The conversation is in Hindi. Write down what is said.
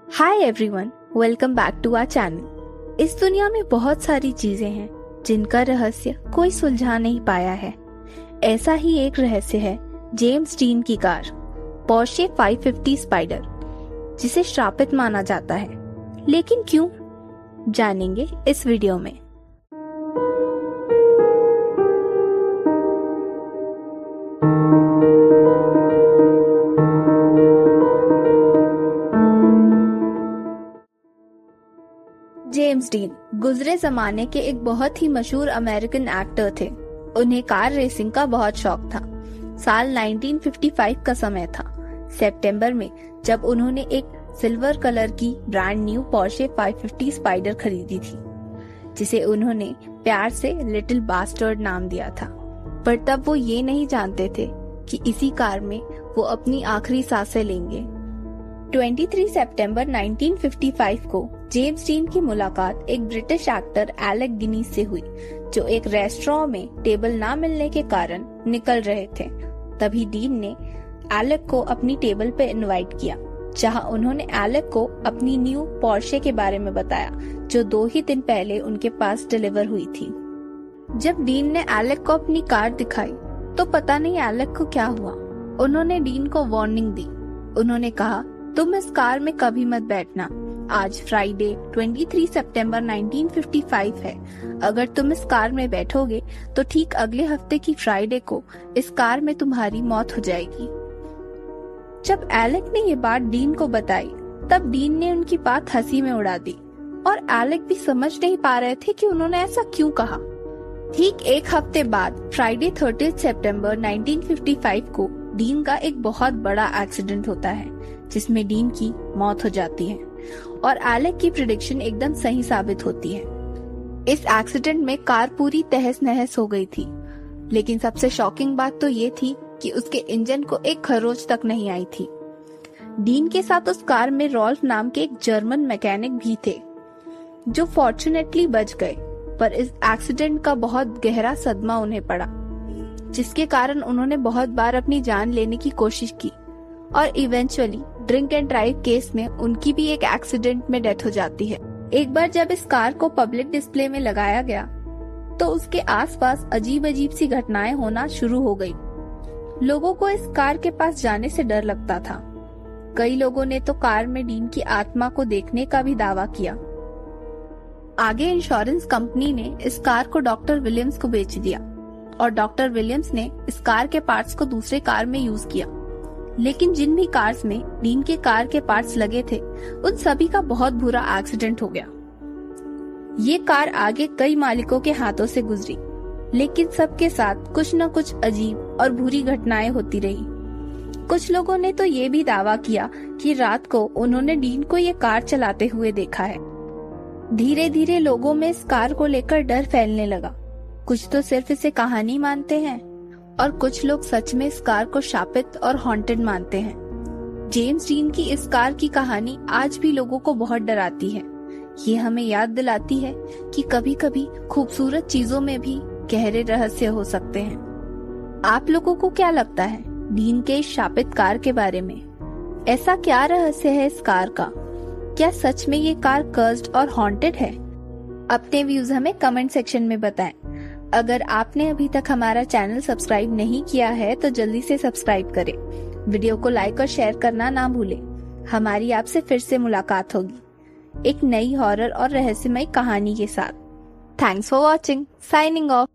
Hi everyone, welcome back to our channel. इस दुनिया में बहुत सारी चीजें हैं जिनका रहस्य कोई सुलझा नहीं पाया है। ऐसा ही एक रहस्य है जेम्स डीन की कार पोर्शे 550 स्पाइडर, जिसे श्रापित माना जाता है। लेकिन क्यों, जानेंगे इस वीडियो में। जेम्स डीन गुजरे जमाने के एक बहुत ही मशहूर अमेरिकन एक्टर थे। उन्हें कार रेसिंग का बहुत शौक था। साल 1955 का समय था। सितंबर में जब उन्होंने एक सिल्वर कलर की ब्रांड न्यू पोर्शे 550 स्पाइडर खरीदी थी, जिसे उन्होंने प्यार से लिटिल बास्टर्ड नाम दिया था। पर तब वो ये नहीं जानते थे कि इसी कार में वो अपनी आखिरी सांसें लेंगे। 23 सितंबर 1955 को जेम्स डीन की मुलाकात एक ब्रिटिश एक्टर एलेक गिनीज से हुई, जो एक रेस्टोरेंट में टेबल ना मिलने के कारण निकल रहे थे। तभी डीन ने एलेक को अपनी टेबल पे इनवाइट किया, जहां उन्होंने एलेक को अपनी न्यू पोर्शे के बारे में बताया, जो 2 ही दिन पहले उनके पास डिलीवर हुई थी। जब डीन ने एलेक को अपनी कार दिखाई तो पता नहीं एलेक को क्या हुआ। उन्होंने डीन को वार्निंग दी। उन्होंने कहा, तुम इस कार में कभी मत बैठना। आज फ्राइडे 23 सितंबर 1955 है। अगर तुम इस कार में बैठोगे तो ठीक अगले हफ्ते की फ्राइडे को इस कार में तुम्हारी मौत हो जाएगी। जब एलेक ने ये बात डीन को बताई, तब डीन ने उनकी बात हंसी में उड़ा दी और एलेक भी समझ नहीं पा रहे थे कि उन्होंने ऐसा क्यों कहा। ठीक एक हफ्ते बाद फ्राइडे 30 सितंबर 1955 को डीन का एक बहुत बड़ा एक्सीडेंट होता है, जिसमें डीन की मौत हो जाती है और एलेक की प्रेडिक्शन एकदम सही साबित होती है। इस एक्सीडेंट में कार पूरी तहस नहस हो गई थी, लेकिन सबसे शॉकिंग बात तो ये थी कि उसके इंजन को एक खरोंच तक नहीं आई थी। डीन के साथ उस कार में रॉल्फ नाम के एक जर्मन मैकेनिक भी थे, जो फॉर्चुनेटली बच गए। पर इस एक्सीडेंट का बहुत गहरा सदमा उन्हें पड़ा, जिसके कारण उन्होंने बहुत बार अपनी जान लेने की कोशिश की और eventually drink and drive case में उनकी भी एक एक्सीडेंट में डेथ हो जाती है। एक बार जब इस कार को पब्लिक डिस्प्ले में लगाया गया तो उसके आसपास अजीब अजीब सी घटनाएं होना शुरू हो गई। लोगों को इस कार के पास जाने से डर लगता था। कई लोगों ने तो कार में डीन की आत्मा को देखने का भी दावा किया। आगे इंश्योरेंस कंपनी ने इस कार को डॉक्टर विलियम्स को बेच दिया और डॉक्टर विलियम्स ने इस कार के पार्ट्स को दूसरे कार में यूज किया। लेकिन जिन भी कार्स में डीन के कार के पार्ट्स लगे थे, उन सभी का बहुत बुरा एक्सीडेंट हो गया। ये कार आगे कई मालिकों के हाथों से गुजरी, लेकिन सबके साथ कुछ न कुछ अजीब और बुरी घटनाएं होती रही। कुछ लोगों ने तो ये भी दावा किया कि रात को उन्होंने डीन को ये कार चलाते हुए देखा है। धीरे धीरे लोगों में इस कार को लेकर डर फैलने लगा। कुछ तो सिर्फ इसे कहानी मानते हैं और कुछ लोग सच में इस कार को शापित और हॉन्टेड मानते हैं। जेम्स डीन की इस कार की कहानी आज भी लोगों को बहुत डराती है। ये हमें याद दिलाती है कि कभी कभी खूबसूरत चीजों में भी गहरे रहस्य हो सकते हैं। आप लोगों को क्या लगता है डीन के इस शापित कार के बारे में? ऐसा क्या रहस्य है इस कार का? क्या सच में ये कार कर्स्ड और हॉन्टेड है? अपने व्यूज हमें कमेंट सेक्शन में बताएं। अगर आपने अभी तक हमारा चैनल सब्सक्राइब नहीं किया है तो जल्दी से सब्सक्राइब करें। वीडियो को लाइक और शेयर करना ना भूलें। हमारी आपसे फिर से मुलाकात होगी एक नई हॉरर और रहस्यमय कहानी के साथ। Thanks for watching. Signing off.